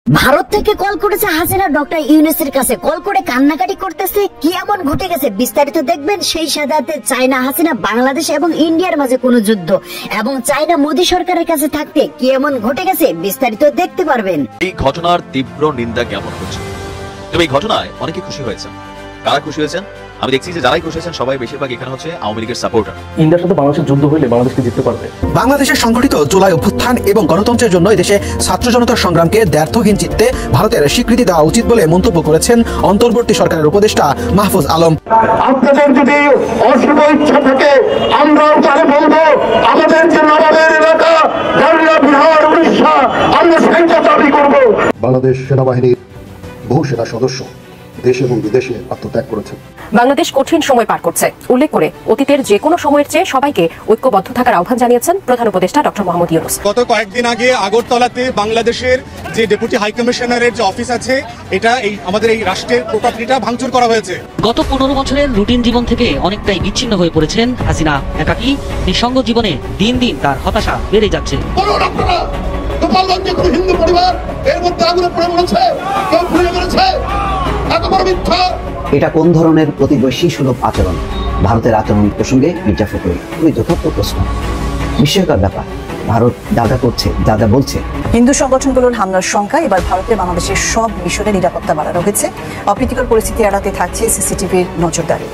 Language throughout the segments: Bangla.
ভারত থেকে কল করেছে হাসিনা ডক্টর ইউনূসের কাছে, কল করে কান্নাকাটি করতেছে। কি এমন ঘটে গেছে বিস্তারিত দেখবেন সেই সাথে চায়না হাসিনা বাংলাদেশ এবং ইন্ডিয়ার মাঝে কোন যুদ্ধ, এবং চায়না মোদী সরকারের কাছে থাকতে কি এমন ঘটে গেছে বিস্তারিত দেখতে পারবেন। এই ঘটনার তীব্র নিন্দা জ্ঞাপন করছে। তবে এই ঘটনায় অনেকে খুশি হয়েছেন। কারা খুশি হয়েছেন? আমি দেখছি যে যারাই খুশি হয়েছেন সবাই বেশিরভাগ এখানে হচ্ছে আওয়ামী লীগের সাপোর্টার। ইন্ডিয়ার সাথে বাংলাদেশের যুদ্ধ হইলে বাংলাদেশকে জিততে পারবে। বাংলাদেশের সংগঠিত জুলাই অভ্যুত্থান এবং গণতন্ত্রের জন্য এদেশে ছাত্র জনতার সংগ্রামকে ব্যর্থহীন চিত্তে ভারতের স্বীকৃতি দেওয়া উচিত বলে মন্তব্য করেছেন অন্তর্বর্তী সরকারের উপদেষ্টা মাহফুজ আলম। আপনাদের যদি অশুভ ইচ্ছা থাকে আমরাও তারে বলবো, আমাদের যে নবাবের এলাকা বাংলা, বিহার, উড়িষ্যা, আমরা সেটা দাবি করবো। বাংলাদেশ সেনাবাহিনীর বহু সেনা সদস্য দেশ এবং বিদেশে আত্মত্যাগ করেছেন। বাংলাদেশ কঠিন সময় পার করছে উল্লেখ করে অতীতের যে কোনো সময়ের চেয়ে সবাইকে ঐক্যবদ্ধ থাকার আহ্বান জানিয়েছেন প্রধান উপদেষ্টা ডক্টর মোহাম্মদ ইউনূস। গত কয়েকদিন আগে আগরতলাতে বাংলাদেশের যে ডেপুটি হাই কমিশনারের যে অফিস আছে, এটা আমাদের এই রাষ্ট্রের প্রপার্টিটা ভাঙচুর করা হয়েছে। গত 15 বছরের রুটিন জীবন থেকে অনেকটাই বিচ্ছিন্ন হয়ে পড়েছেন হাসিনা। একাকী নিঃসঙ্গ জীবনে দিন দিন তার হতাশা বেড়ে যাচ্ছে। গোপালগঞ্জে কোন হিন্দু পরিবার এর মধ্যে আগুনে পড়ে মরেছে, কেউ ভুলে গেছে, এত বড় মিথ্যা। এটা কোন ধরনের প্রতিবেশী সুলভ আচরণ? ভারতের আচরণ প্রসঙ্গে মির্জা ফখরুল খুবই যথার্থ প্রশ্ন। বিস্ময়কর ব্যাপার, ভারত যা যা করছে, যা যা বলছে। হিন্দু সংগঠনগুলোর হামলার সংখ্যা এবার ভারতে বাংলাদেশের সব মিশনে নিরাপত্তা বাড়ানো হয়েছে। অপ্রীতিকর পরিস্থিতি এড়াতে থাকছে সিসিটিভির নজরদারি।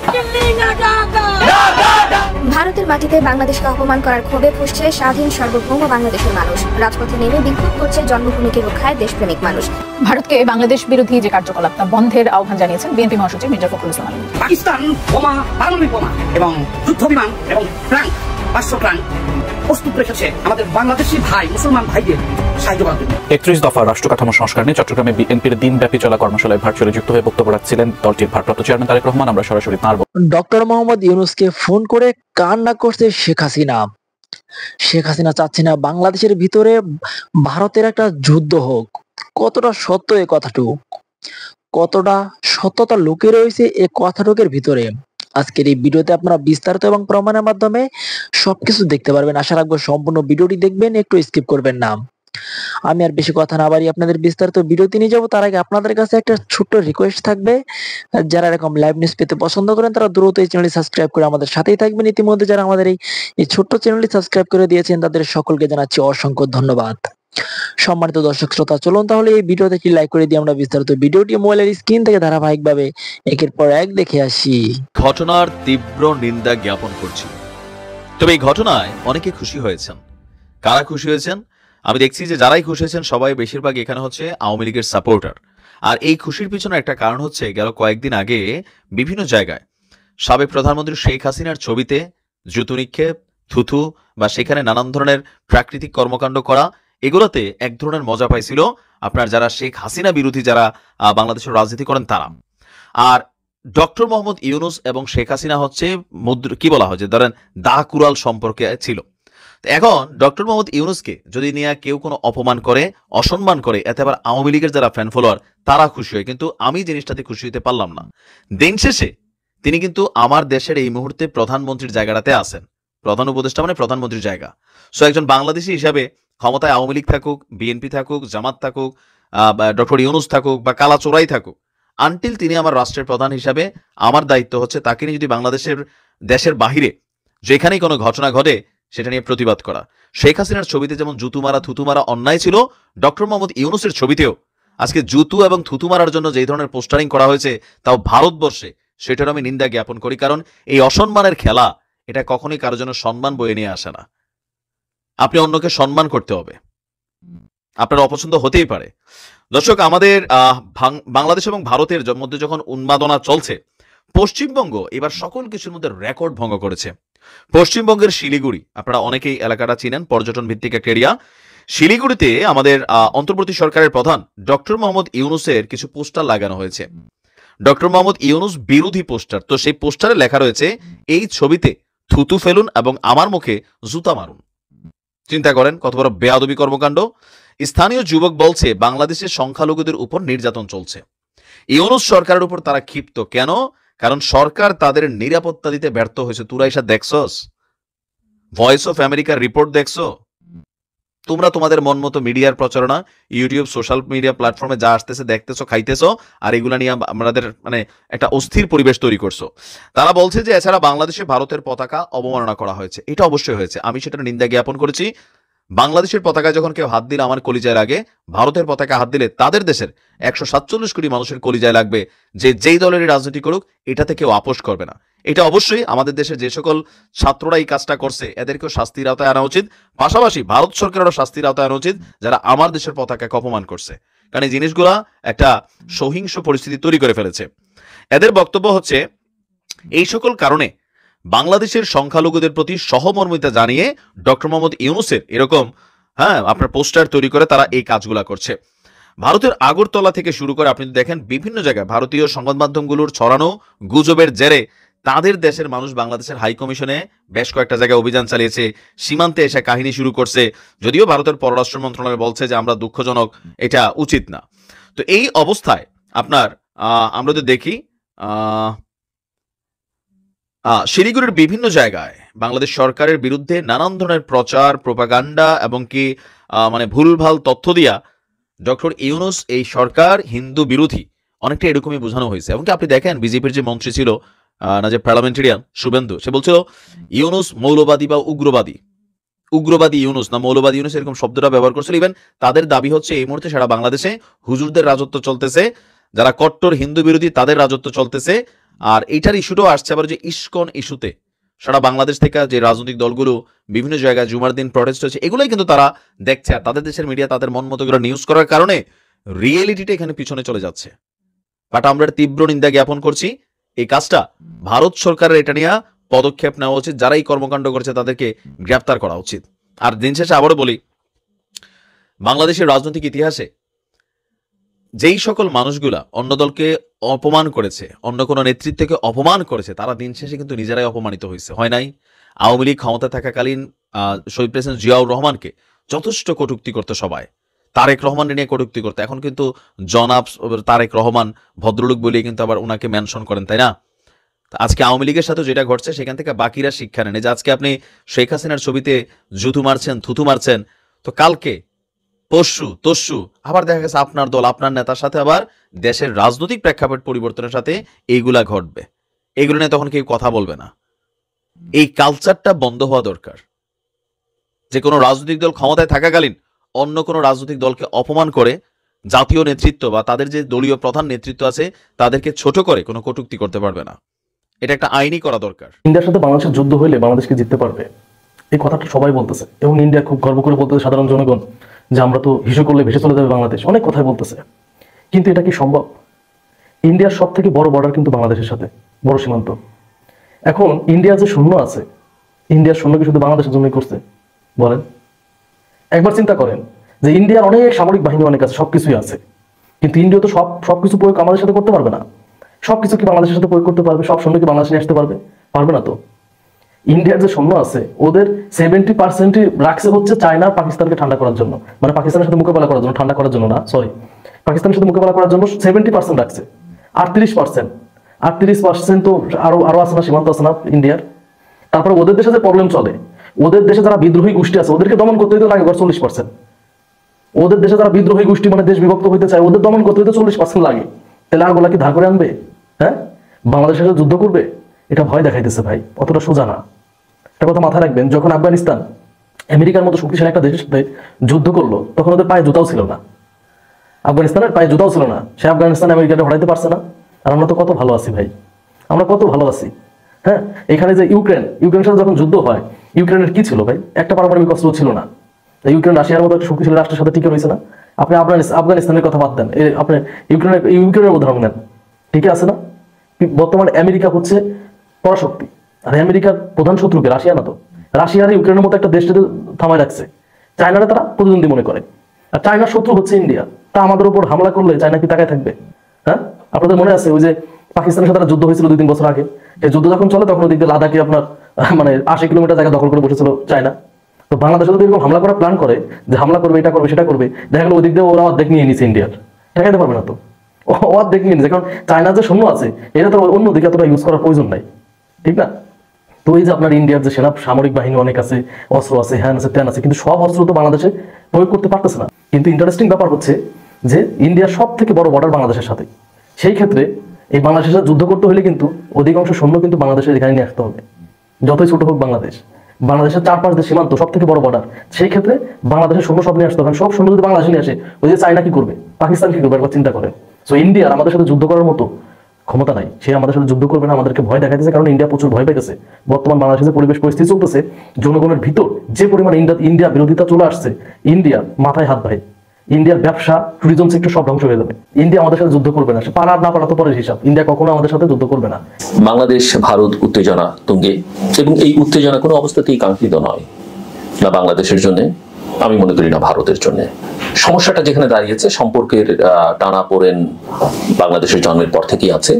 ভারতের মাটিতে বাংলাদেশকে অপমান করার ক্ষোভে ফুসছে স্বাধীন সার্বভৌম বাংলাদেশের মানুষ। রাজপথে নেমে বিক্ষোভ করছে জন্মভূমিকে রক্ষায় দেশপ্রেমিক মানুষ। ভারতকে বাংলাদেশ বিরোধী যে কার্যকলাপ তা বন্ধের আহ্বান জানিয়েছেন বিএনপি মহাসচিব মির্জা ফখরুল ইসলাম। পাকিস্তান বোমা, পারমাণবিক বোমা এবং যুদ্ধ বিমান এবং ট্যাঙ্ক, 500 ট্যাঙ্ক প্রস্তুত রেখেছে আমাদের বাংলাদেশি ভাই মুসলমান ভাইদের সাহায্য করার জন্য। 31 দফা রাষ্ট্র কাঠামো সংস্কার নিয়ে চট্টগ্রামে বিএনপির দিনব্যাপী চলা কর্মশালায় ভার্চুয়ালি যুক্ত হয়ে বক্তব্য রাখছিলেন দলটির ভারপ্রাপ্ত চেয়ারম্যান তারেক রহমান। আমরা সরাসরি তাঁর ডক্টর মোহাম্মদ ইউনূসকে ফোন করে কান্না করছে শেখ হাসিনা। শেখ হাসিনা চাচ্ছে না বাংলাদেশের ভিতরে ভারতের একটা যুদ্ধ হোক। কতটা সত্য এ কথাটুকু, কতটা সত্যতা লুকিয়ে রয়েছে এ কথাটুকের ভিতরে, আজকের এই ভিডিওতে আপনারা বিস্তারিত এবং প্রমাণের মাধ্যমে সবকিছু দেখতে পারবেন। আশা রাখবো সম্পূর্ণ ভিডিওটি দেখবেন, একটু স্কিপ করবেন না। আমি আর বেশি কথা না বাড়িয়ে আপনাদের বিস্তারিত ভিডিওতে নিয়ে যাবো। তার আগে আপনাদের কাছে একটা ছোট্ট রিকোয়েস্ট থাকবে, যারা এরকম লাইভ নিউজ পেতে পছন্দ করেন তারা দ্রুত এই চ্যানেলটি সাবস্ক্রাইব করে আমাদের সাথেই থাকবেন। ইতিমধ্যে যারা আমাদের এই ছোট্ট চ্যানেলটি সাবস্ক্রাইব করে দিয়েছেন তাদের সকলকে জানাচ্ছি অসংখ্য ধন্যবাদ। সম্মানিত দর্শক শ্রোতা, চলুন তাহলে এই ভিডিওতে একটি লাইক করে দিয়ে আমরা বিস্তারিত ভিডিওটি মোবাইলের স্ক্রিন থেকে ধারাবাহিকভাবে একের পর এক দেখে আসি। ঘটনার তীব্র নিন্দা জ্ঞাপন করছি। তবে এই ঘটনায় অনেকে খুশি হয়েছেন। কারা খুশি হয়েছেন? আমি দেখছি যে যারাই খুশি হয়েছেন সবাই বেশিরভাগ এখানে হচ্ছে আওয়ামী লীগের সাপোর্টার। আর এই খুশির পিছনে একটা কারণ হচ্ছে, গেল কয়েকদিন আগে বিভিন্ন জায়গায় সাবেক প্রধানমন্ত্রী শেখ হাসিনার ছবিতে জুতো নিক্ষেপ, থুথু বা সেখানে নানান ধরনের প্রাকৃতিক কর্মকাণ্ড করা, এগুলোতে এক ধরনের মজা পাইছিল আপনার যারা শেখ হাসিনা বিরোধী যারা বাংলাদেশের রাজনীতি করেন তারা। আর ডক্টর মোহাম্মদ ইউনূস এবং শেখ হাসিনা হচ্ছে কি বলা হয় যে ধরেন দা কুড়াল সম্পর্কে ছিল। এখন ডক্টর মোহাম্মদ ইউনূসকে যদি নিয়ে কেউ কোনো অপমান করে, অসম্মান করে, এতে আবার আওয়ামী লীগের যারা ফ্যান ফলোয়ার তারা খুশি হয়, কিন্তু আমি জিনিসটাতে খুশি হতে পারলাম না। দিন শেষে তিনি কিন্তু আমার দেশের এই মুহূর্তে প্রধানমন্ত্রীর জায়গাটাতে আছেন। প্রধান উপদেষ্টা মানে প্রধানমন্ত্রীর জায়গা। সো একজন বাংলাদেশি হিসাবে ক্ষমতায় আওয়ামী লীগ থাকুক, বিএনপি থাকুক, জামাত থাকুক, ডক্টর ইউনূস থাকুক বা কালাচোরাই থাকুক, আনটিল তিনি আমার রাষ্ট্রের প্রধান হিসাবে আমার দায়িত্ব হচ্ছে তাকে নিয়ে যদি দেশের বাহিরে যেখানেই কোনো ঘটনা ঘটে সেটা নিয়ে প্রতিবাদ করা। শেখ হাসিনার ছবিতে যেমন জুতু মারা, থুতু মারা অন্যায় ছিল, ডক্টর মোহাম্মদ ইউনূসের ছবিতেও আজকে জুতু এবং থুতু মারার জন্য যে ধরনের পোস্টারিং করা হয়েছে তাও ভারতবর্ষে, সেটার আমি নিন্দা জ্ঞাপন করি। কারণ এই অসম্মানের খেলা এটা কখনোই কারোর জন্য সম্মান বয়ে নিয়ে আসে না। আপনি অন্যকে সম্মান করতে হবে, আপনার অপছন্দ হতেই পারে। দর্শক, আমাদের বাংলাদেশ এবং ভারতের মধ্যে যখন উন্মাদনা চলছে, পশ্চিমবঙ্গ এবার সকল কিছুর মধ্যে রেকর্ড ভঙ্গ করেছে। পশ্চিমবঙ্গের শিলিগুড়ি, আপনারা অনেকেই এলাকাটা চিনেন, পর্যটন ভিত্তিক একটা এরিয়া। শিলিগুড়িতে আমাদের অন্তর্বর্তী সরকারের প্রধান ডক্টর মোহাম্মদ ইউনূসের কিছু পোস্টার লাগানো হয়েছে, ডক্টর মোহাম্মদ ইউনূস বিরোধী পোস্টার। তো সেই পোস্টারে লেখা রয়েছে, এই ছবিতে থুতু ফেলুন এবং আমার মুখে জুতা মারুন। চিন্তা করেন কত বড় বেয়াদবি কর্মকাণ্ড। স্থানীয় যুবক বলছে বাংলাদেশের সংখ্যালঘুদের উপর নির্যাতন চলছে। ইউনূস সরকারের উপর তারা ক্ষিপ্ত কেন? কারণ সরকার তাদের নিরাপত্তা দিতে ব্যর্থ হয়েছে। তোরা এসব দেখছস? ভয়েস অফ আমেরিকার রিপোর্ট দেখছো? তোমরা তোমাদের মন মতো মিডিয়ার প্রচারণা, ইউটিউব, সোশ্যাল মিডিয়া প্ল্যাটফর্মে যা আসতেছে দেখতেছো, খাইতেছো, আর এগুলা নিয়ে আমাদের মানে একটা অস্থির পরিবেশ তৈরি করছো। তারা বলছে যে এছাড়া বাংলাদেশে ভারতের পতাকা অবমাননা করা হয়েছে। এটা অবশ্যই হয়েছে, আমি সেটার নিন্দা জ্ঞাপন করেছি। বাংলাদেশের পতাকায় যখন কেউ হাত দিলে আমার কলিজায় লাগে, ভারতের পতাকা হাত দিলে তাদের দেশের 147 কোটি মানুষের কলিজায় লাগবে, যে যেই দলেরই রাজনীতি করুক এটাতে কেউ আপোষ করবে না। এটা অবশ্যই আমাদের দেশের যে সকল ছাত্ররা এই কাজটা করছে এদেরকেও শাস্তির আওতায় আনা উচিত, পাশাপাশি ভারত সরকারেরও শাস্তির আওতায় আনা উচিত যারা আমার দেশের পতাকাকে অপমান করছে, কারণ এই জিনিসগুলা একটা সহিংস পরিস্থিতি তৈরি করে ফেলেছে। এদের বক্তব্য হচ্ছে এই সকল কারণে বাংলাদেশের সংখ্যালঘুদের প্রতি সহমর্মিতা জানিয়ে ডক্টর মোহাম্মদ ইউনূসের এরকম আপনার পোস্টার তৈরি করে তারা এই কাজগুলা করছে। ভারতের আগরতলা থেকে শুরু করে আপনি দেখেন বিভিন্ন জায়গায় ভারতীয় সংবাদ মাধ্যমগুলোর ছড়ানো গুজবের জেরে তাদের দেশের মানুষ বাংলাদেশের হাই কমিশনে বেশ কয়েকটা জায়গায় অভিযান চালিয়েছে, সীমান্তে এসে কাহিনী শুরু করছে, যদিও ভারতের পররাষ্ট্র মন্ত্রণালয় বলছে যে আমরা দুঃখজনক, এটা উচিত না। তো এই অবস্থায় আপনার আমরা যদি দেখি শিলিগুড়ির বিভিন্ন জায়গায় বাংলাদেশ সরকারের বিরুদ্ধে নানান ধরনের প্রচার, প্রোপাগান্ডা এবং কি মানে ভুলভাল তথ্য দিয়া ডক্টর ইউনূস এই সরকার হিন্দু বিরোধী অনেকটা এরকমই বোঝানো হয়েছে। এবং আপনি দেখেন বিজেপির যে মন্ত্রী ছিল না, যে পার্লামেন্টারিয়ান শুভেন্দু, সে বলছিল ইউনূস মৌলবাদী বা উগ্রবাদী, উগ্রবাদী ইউনূস না মৌলবাদী ইউনূস এরকম শব্দটা ব্যবহার করছিল। ইভেন তাদের দাবি হচ্ছে এই মুহূর্তে সারা বাংলাদেশে হুজুরদের রাজত্ব চলতেছে, যারা কট্টর হিন্দু বিরোধী তাদের রাজত্ব চলতেছে। আর এইটার ইস্যুটাও আসছে আবার যে ইস্কন ইস্যুতে সারা বাংলাদেশ থেকে যে রাজনৈতিক দলগুলো বিভিন্ন জায়গায় জুমার দিন প্রটেস্ট হচ্ছে, এগুলোই কিন্তু তারা দেখছে। আর তাদের দেশের মিডিয়া তাদের মন মতো করে নিউজ করার কারণে রিয়েলিটিটা এখানে পিছনে চলে যাচ্ছে। বাট আমরা তীব্র নিন্দা জ্ঞাপন করছি। এই কাজটা ভারত সরকারের এটা নিয়ে পদক্ষেপ নেওয়া উচিত, যারা এই কর্মকাণ্ড করেছে তাদেরকে গ্রেফতার করা উচিত। আর দিন শেষে আবারও বলি, বাংলাদেশের রাজনৈতিক ইতিহাসে যেই সকল মানুষগুলা অন্য দলকে অপমান করেছে, অন্য কোনো নেতৃত্বকে অপমান করেছে, তারা দিন শেষে কিন্তু নিজেরাই অপমানিত হয়েছে, হয় নাই? আওয়ামী লীগ ক্ষমতা থাকাকালীন শহীদ প্রেসিডেন্ট জিয়াউর রহমানকে যথেষ্ট কটূক্তি করতে সবাই, তারেক রহমান নিয়ে কটূক্তি করতে। এখন কিন্তু জনাব তারেক রহমান ভদ্রলোক বলিয়ে কিন্তু আবার ওনাকে মেনশন করেন, তাই না? আজকে আওয়ামী লীগের সাথে যেটা ঘটছে সেখান থেকে বাকিরা শিক্ষা নেন। যে আজকে আপনি শেখ হাসিনার ছবিতে জুতু মারছেন, থুতু মারছেন, তো কালকে পরশু তরশু আবার দেখা গেছে আপনার দল, আপনার নেতার সাথে আবার দেশের রাজনৈতিক প্রেক্ষাপট পরিবর্তনের সাথে এইগুলা ঘটবে। এইগুলো নিয়ে তখন কেউ কথা বলবে না। এই কালচারটা বন্ধ হওয়া দরকার। যে কোনো রাজনৈতিক দল ক্ষমতায় থাকাকালীন অন্য কোনো রাজনৈতিক দলকে অপমান করে জাতীয় নেতৃত্ব বা তাদের যে দলীয় প্রধান নেতৃত্ব আছে তাদেরকে ছোট করে কোনো কটূক্তি করতে পারবে না। এটা একটা আইনি করা দরকার। ইন্ডিয়ার সাথে বাংলাদেশের যুদ্ধ হইলে বাংলাদেশকে জিততে পারবে, এই কথাটা সবাই বলতেছে। এবং ইন্ডিয়া খুব গর্ব করে বলতেছে সাধারণ জনগণ যে আমরা তো হিসু করলে ভেসে চলে যাবে বাংলাদেশ, অনেক কথাই বলতেছে। কিন্তু এটা কি সম্ভব? ইন্ডিয়ার সব থেকে বড় বর্ডার কিন্তু বাংলাদেশের সাথে, বড় সীমান্ত। এখন ইন্ডিয়ার যে সৈন্য আছে, ইন্ডিয়ার সৈন্য কি শুধু বাংলাদেশের জন্যই করছে বলেন? একবার চিন্তা করেন যে ইন্ডিয়ার অনেক সামরিক বাহিনী অনেক আছে, সবকিছুই আছে, কিন্তু ইন্ডিয়া তো সবকিছু প্রয়োগ আমাদের সাথে করতে পারবে না। সবকিছু কি বাংলাদেশের সাথে প্রয়োগ করতে পারবে? সব সৈন্য কি বাংলাদেশে আসতে পারবে? পারবে না তো। ইন্ডিয়ার যে সৈন্য আছে ওদের 70% রাখছে হচ্ছে চায়না পাকিস্তানকে ঠান্ডা করার জন্য, মানে পাকিস্তানের সাথে মোকাবেলা করার জন্য, ঠান্ডা করার জন্য না, সরি, পাকিস্তানের সাথে মোকাবেলা করার জন্য 70% রাখছে। 38% তো আরো আছে না, সীমান্ত আছে না ইন্ডিয়ার। তারপরে ওদের দেশে যে প্রবলেম চলে, ওদের দেশে যারা বিদ্রোহী গোষ্ঠী আছে ওদেরকে দমন করতে হইতে লাগে 40%। ওদের দেশে যারা বিদ্রোহী গোষ্ঠী মানে দেশ বিভক্ত হইতে চায় ওদের দমন করতে হইতে 40% লাগে। তাহলে আর গোলা কি ধার করে আনবে? হ্যাঁ, বাংলাদেশের সাথে যুদ্ধ করবে? এটা ভয় দেখাইতেছে ভাই, অতটা সোজা না। একটা কথা মাথায় রাখবেন, যখন আফগানিস্তান আমেরিকার মতো শক্তিশালী একটা দেশের সাথে যুদ্ধ করলো তখন ওদের পায়ে জুতাও ছিল না, আফগানিস্তানের পায়ে জুতাও ছিল না। সে আফগানিস্তান আমেরিকাটা হটাইতে পারছে না। আর আমরা তো কত ভালো আছি ভাই, আমরা কত ভালো আছি। হ্যাঁ, এখানে যে ইউক্রেনের সাথে যখন যুদ্ধ হয়, ইউক্রেনের কি ছিল ভাই? একটা পারমাণবিক অস্ত্র ছিল না। ইউক্রেন রাশিয়ার মতো একটা শক্তিশালী রাষ্ট্রের সাথে টিকে রয়েছে না। আপনি আফগানিস্তানের কথা বাদ দেন, আপনি ইউক্রেনের উদাহরণ নেন, ঠিকই আছে না? বর্তমানে আমেরিকা হচ্ছে পরাশক্তি, আর আমেরিকার প্রধান শত্রুকে রাশিয়া না তো। রাশিয়ার ইউক্রেনের মতো একটা দেশটাতে থামায় রাখছে, চায়নারা তারা প্রতিদ্বন্দ্বী মনে করে। আর চায়নার শত্রু হচ্ছে ইন্ডিয়া। তা আমাদের উপর হামলা করলে চায়না কি তাকায় থাকবে? হ্যাঁ, আপনাদের মনে আছে ওই যে পাকিস্তানের সাথে যুদ্ধ হয়েছিল 2-3 বছর আগে, এই যুদ্ধ যখন চলে তখন ওদিকে লাদাখে আপনার মানে 80 কিলোমিটার জায়গা দখল করে বসেছিল চায়না। তো বাংলাদেশে যদি এরকম হামলা করার প্ল্যান করে যে হামলা করবে, এটা করবে, সেটা করবে, দেখা গেল ওই দিক দিয়ে ওরা অর্ধেক নিয়ে নিচ্ছে ইন্ডিয়ার, ঠেকাইতে পারবে না তো। অর্ধেক নিয়ে নিচ্ছে, কারণ চায়নার যে সৈন্য আছে এটা তো অন্যদিকে এতটা ইউজ করার প্রয়োজন নাই, ঠিক না? তো এই যে আপনার ইন্ডিয়ার যে সেনা সামরিক বাহিনী অনেক আছে, অস্ত্র আছে, হ্যান আছে, ত্যান আছে, কিন্তু সব অস্ত্র তো বাংলাদেশে প্রয়োগ করতে পারতেছে না। কিন্তু ইন্টারেস্টিং ব্যাপার হচ্ছে যে ইন্ডিয়ার সব থেকে বড় বর্ডার বাংলাদেশের সাথে, সেই ক্ষেত্রে এই বাংলাদেশের সাথে যুদ্ধ করতে হলে কিন্তু অধিকাংশ সৈন্য কিন্তু বাংলাদেশের এখানে নিয়ে আসতে হবে, যতই ছোট হোক বাংলাদেশ। বাংলাদেশের 4-5 দেশ সীমান্ত, সব থেকে বড় বর্ডার, সেই ক্ষেত্রে বাংলাদেশের সৈন্য সব নিয়ে আসতে হবে। সব সৈন্য যদি বাংলাদেশে নিয়ে আসে, ওই যে চায়না কি করবে, পাকিস্তান কি করবে, একবার চিন্তা করেন। সো ইন্ডিয়ার আমাদের সাথে যুদ্ধ করার মতো ক্ষমতা নাই, সে আমাদের সাথে যুদ্ধ করবে না, আমাদেরকে ভয় দেখাইতেছে, কারণ ইন্ডিয়া প্রচুর ভয় পাইতেছে। বর্তমান বাংলাদেশের পরিবেশ পরিস্থিতি চলতেছে, জনগণের ভিতর যে পরিমাণ ইন্ডিয়া বিরোধিতা চলে আসছে, ইন্ডিয়া মাথায় হাত ভাই, ইন্ডিয়ার ব্যবসা, ট্যুরিজম সেক্টর সব ধ্বংস হয়ে যাবে। ইন্ডিয়া আমাদের সাথে যুদ্ধ করবে না, সে পারা না পারা তো পরের হিসাব। ইন্ডিয়া কখনো আমাদের সাথে যুদ্ধ করবে না। বাংলাদেশ ভারত উত্তেজনা তুঙ্গে, এবং এই উত্তেজনা কোনো অবস্থাতেই কাঙ্ক্ষিত নয়, না বাংলাদেশের জন্য, আমি মনে করি না ভারতের জন্য। সমস্যাটা যেখানে দাঁড়িয়েছে, সম্পর্কের টানাপোড়েন বাংলাদেশের জন্মের পর থেকেই আছে।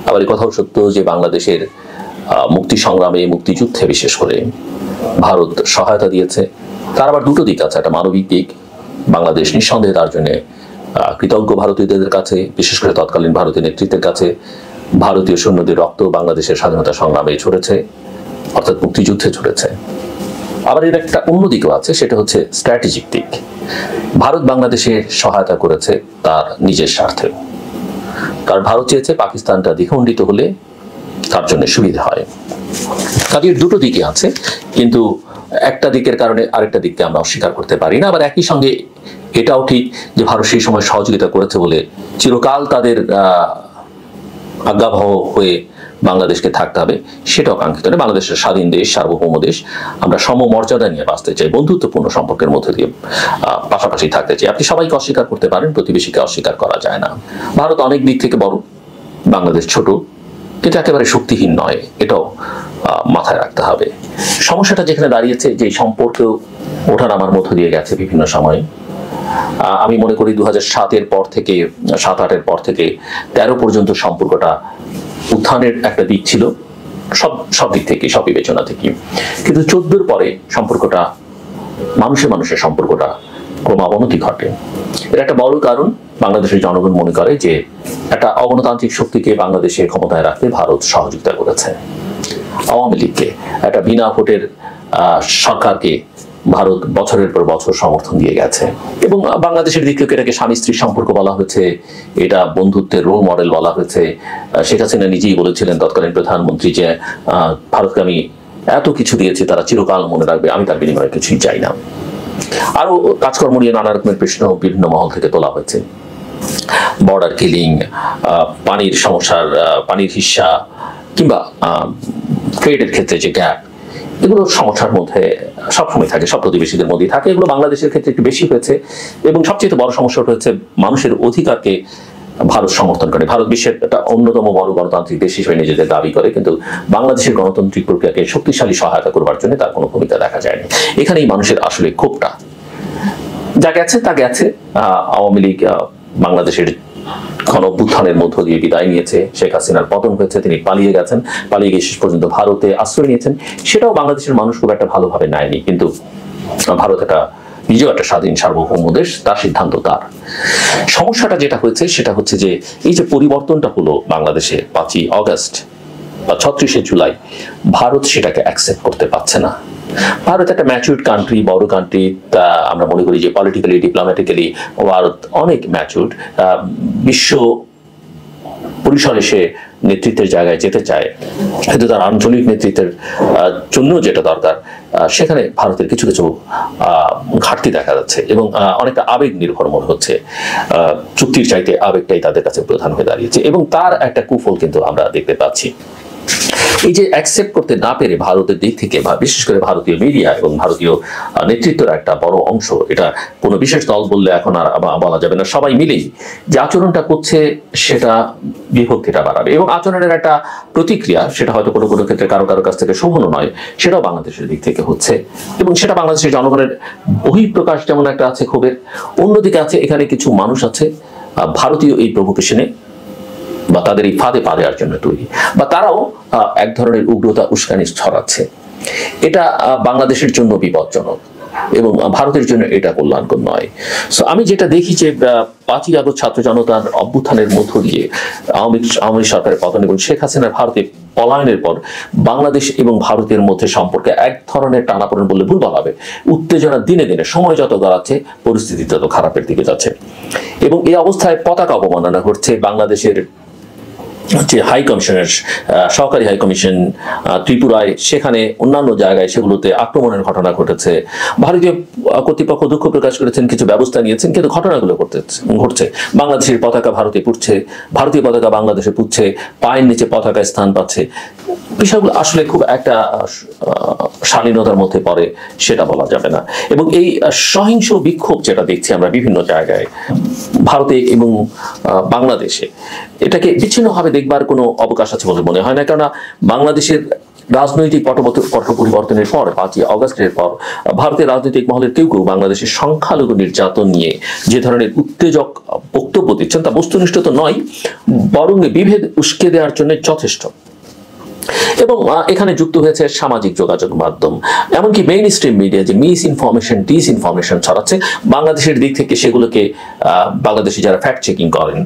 আবার এই কথাও সত্য যে বাংলাদেশের মুক্তি সংগ্রামে, মুক্তিযুদ্ধে বিশেষ করে ভারত সহায়তা দিয়েছে। তার আবার দুটো দিক আছে, একটা মানবিক দিক। বাংলাদেশ নিঃসন্দেহে তার জন্য কৃতজ্ঞ ভারতীয়দের কাছে, বিশেষ করে তৎকালীন ভারতীয় নেতৃত্বের কাছে। ভারতীয় সৈন্যদের রক্ত বাংলাদেশের স্বাধীনতা সংগ্রামে ঝরেছে, অর্থাৎ মুক্তিযুদ্ধে ঝরেছে। আবার এর একটা অন্য দিকও আছে, সেটা হচ্ছে স্ট্র্যাটেজিক দিক। ভারত বাংলাদেশে সহায়তা করেছে তার নিজের স্বার্থে, কারণ ভারত চেয়েছে পাকিস্তানটা দ্বিখণ্ডিত হলে তার জন্য সুবিধা হয়। কাজের দুটো দিকই আছে, কিন্তু একটা দিকের কারণে আরেকটা দিককে আমরা অস্বীকার করতে পারি না। আবার একই সঙ্গে এটাও ঠিক যে ভারত সেই সময় সহযোগিতা করেছে বলে চিরকাল তাদের আজ্ঞাবহ হয়ে বাংলাদেশকে থাকতে হবে, সেটাও কাঙ্ক্ষিত নয়। বাংলাদেশের স্বাধীন দেশ, সার্বভৌম দেশ, আমরা সমমর্যাদা নিয়ে বাঁচতে চাই, বন্ধুত্বপূর্ণ সম্পর্কের মধ্যে দিয়ে পাশাপাশি থাকতে চাই। আপনি সবাইকে অস্বীকার করতে পারেন, প্রতিবেশীকে অস্বীকার করা যায় না। ভারত অনেক দিক থেকে বড়, বাংলাদেশ ছোট, কিন্তু একেবারে শক্তিহীন নয়, এটাও মাথায় রাখতে হবে। সমস্যাটা যেখানে দাঁড়িয়েছে, যে সম্পর্ক ওঠানামার মধ্য দিয়ে গেছে বিভিন্ন সময়ে। আমি মনে করি 2007-এর পর থেকে, 7-8-এর পর থেকে 13 পর্যন্ত সম্পর্কটা উত্থানের একটা দিক ছিল, সব দিক থেকে, সব বিবেচনা থেকে। কিন্তু 14-এর পরে সম্পর্কটা, মানুষের সম্পর্কটা ক্রমাবনতি ঘটে। এর একটা বড় কারণ, বাংলাদেশের জনগণ মনে করে যে একটা অগণতান্ত্রিক শক্তিকে বাংলাদেশের ক্ষমতায় রাখতে ভারত সহযোগিতা করেছে। আওয়ামী লীগকে, একটা বিনা ভোটের সরকারকে ভারত বছরের পর বছর সমর্থন দিয়ে গেছে। এবং বাংলাদেশের দিক থেকে এটাকে স্বামী স্ত্রীর সম্পর্ক বলা হয়েছে, এটা বন্ধুত্বের রোল মডেল বলা হয়েছে। শেখ হাসিনা নিজেই বলেছিলেন, তৎকালীন প্রধানমন্ত্রী, যে ভারতকে আমি এত কিছু দিয়েছি, তারা চিরকাল মনে রাখবে, আমি তার বিনিময়ে কিছুই চাই না। আরো কাজকর্ম নিয়ে নানা রকমের প্রশ্ন বিভিন্ন মহল থেকে তোলা হয়েছে। বর্ডার কিলিং, পানির সমস্যার, পানির হিস্সা, কিংবা ট্রেডের ক্ষেত্রে যে গ্যাপ, এগুলো সমস্যার মধ্যে সবসময় থাকে, সব প্রতিবেশীদের মধ্যেই থাকে। এগুলো বাংলাদেশের ক্ষেত্রে একটু বেশি হয়েছে। এবং সবচেয়ে বড় সমস্যাটা হচ্ছে মানুষের অধিকারকে ভারত সমর্থন করে। ভারত বিশ্বের একটা অন্যতম বড় গণতান্ত্রিক দেশ হিসেবে নিজেদের দাবি করে, কিন্তু বাংলাদেশের গণতান্ত্রিক প্রক্রিয়াকে শক্তিশালী সহায়তা করবার জন্য তার কোনো ভূমিকা দেখা যায়নি। এখানেই মানুষের আসলে ক্ষোভটা। যা গেছে তা গেছে। আওয়ামী লীগ বাংলাদেশের গণঅভ্যুত্থানের মধ্য দিয়ে বিদায় নিয়েছে, শেখ হাসিনার পতন হয়েছে, তিনি পালিয়ে গেছেন, পালিয়ে গিয়ে শেষ পর্যন্ত ভারতে আশ্রয় নিয়েছেন। সেটাও বাংলাদেশের মানুষ খুব একটা ভালোভাবে নেয়নি, কিন্তু ভারত নিজেও একটা স্বাধীন সার্বভৌম দেশ, তার সিদ্ধান্ত তার। সমস্যাটা যেটা হয়েছে সেটা হচ্ছে যে এই যে পরিবর্তনটা হলো বাংলাদেশে 5ই অগস্ট বা 36শে জুলাই, ভারত সেটাকে অ্যাকসেপ্ট করতে পারছে না। ভারত একটা ম্যাচিউরড কান্ট্রি, বড় কান্ট্রি। আমরা মনে করি যে পলিটিক্যালি, ডিপ্লোম্যাটিক্যালি ভারত অনেক ম্যাচিউরড। বিশ্ব পরিসরে সে নেতৃত্বের জায়গায় যেতে চায়, কিন্তু তার আঞ্চলিক নেতৃত্বের জন্য যেটা দরকার, সেখানে ভারতের কিছু কিছু ঘাটতি দেখা যাচ্ছে এবং অনেকটা আবেগ নির্ভর মনে হচ্ছে। চুক্তির চাইতে আবেগটাই তাদের কাছে প্রধান হয়ে দাঁড়িয়েছে এবং তার একটা কুফল কিন্তু আমরা দেখতে পাচ্ছি। এই যে অ্যাকসেপ্ট করতে না পেরে ভারতের দিক থেকে, বা বিশেষ করে ভারতীয় মিডিয়া এবং ভারতীয় নেতৃত্বের একটা বড় অংশ, এটা কোনো বিশেষ দল বললে এখন আর বলা যাবে না, সবাই মিলেই যে আচরণটা করছে সেটা বিভক্তিটা বাড়াবে এবং আচরণের একটা প্রতিক্রিয়া, সেটা হয়তো কোনো কোনো ক্ষেত্রে কারো কারো কাছ থেকে শোভনও নয়, সেটাও বাংলাদেশের দিক থেকে হচ্ছে এবং সেটা বাংলাদেশের জনগণের বহিঃপ্রকাশ যেমন একটা আছে ক্ষোভের, অন্যদিকে আছে এখানে কিছু মানুষ আছে ভারতীয় এই প্রভোকেশনে বা তাদের এই ফাঁদে পা দেওয়ার জন্য তৈরি, বা তারাও এক ধরনের উগ্রতা উস্কানি ছড়াচ্ছে। এটা বাংলাদেশের জন্য বিপজ্জনক এবং ভারতের জন্য এটা কল্যাণকর নয়। সো আমি যেটা দেখি যে 5ই আগস্ট ছাত্র জনতার অভ্যুত্থানের মধ্য দিয়ে আওয়ামী সরকারের পতন এবং শেখ হাসিনার ভারতে পলায়নের পর বাংলাদেশ এবং ভারতের মধ্যে সম্পর্কে এক ধরনের টানাপোড়েন বললে ভুল বলা হবে। উত্তেজনা দিনে দিনে সময় যত গড়াচ্ছে পরিস্থিতি তত খারাপের দিকে যাচ্ছে এবং এই অবস্থায় পতাকা অবমাননা ঘটছে। বাংলাদেশের যে হাই কমিশনের সহকারী হাই কমিশন ত্রিপুরায়, সেখানে অন্যান্য জায়গায় সেগুলোতে আক্রমণের ঘটনা ঘটেছে। ভারতীয় কর্তৃপক্ষ দুঃখ প্রকাশ করেছেন, কিছু ব্যবস্থা নিয়েছেন, কিন্তু ঘটনাগুলো ঘটছে। বাংলাদেশের পতাকা ভারতে পুড়ছে, ভারতীয় পতাকা বাংলাদেশে পুড়ছে, পায়ের নিচে পতাকায় স্থান পাচ্ছে। বিষয়গুলো আসলে খুব একটা শালীনতার মধ্যে পড়ে সেটা বলা যাবে না। এবং এই সহিংস বিক্ষোভ যেটা দেখছি আমরা বিভিন্ন জায়গায় ভারতে এবং বাংলাদেশে, এটাকে বিচ্ছিন্নভাবে দেখবার কোনো অবকাশ আছে বলে মনে হয় না। কেননা বাংলাদেশের রাজনৈতিক পট পরিবর্তনের পর 5ই আগস্টের পর ভারতের রাজনৈতিক মহলের কেউ কেউ বাংলাদেশের সংখ্যালঘু নির্যাতন নিয়ে যে ধরনের উত্তেজক বক্তব্য দিচ্ছেন তা বস্তুনিষ্ঠ তো নয়, বরং বিভেদ উস্কে দেওয়ার জন্য যথেষ্ট। এবং এখানে যুক্ত হয়েছে সামাজিক যোগাযোগ মাধ্যম, এমনকি মেইন স্ট্রিম মিডিয়া যে মিস ইনফরমেশন ডিসইনফরমেশন ছড়াচ্ছে বাংলাদেশের দিক থেকে, সেগুলোকে বাংলাদেশে যারা ফ্যাক্ট চেকিং করেন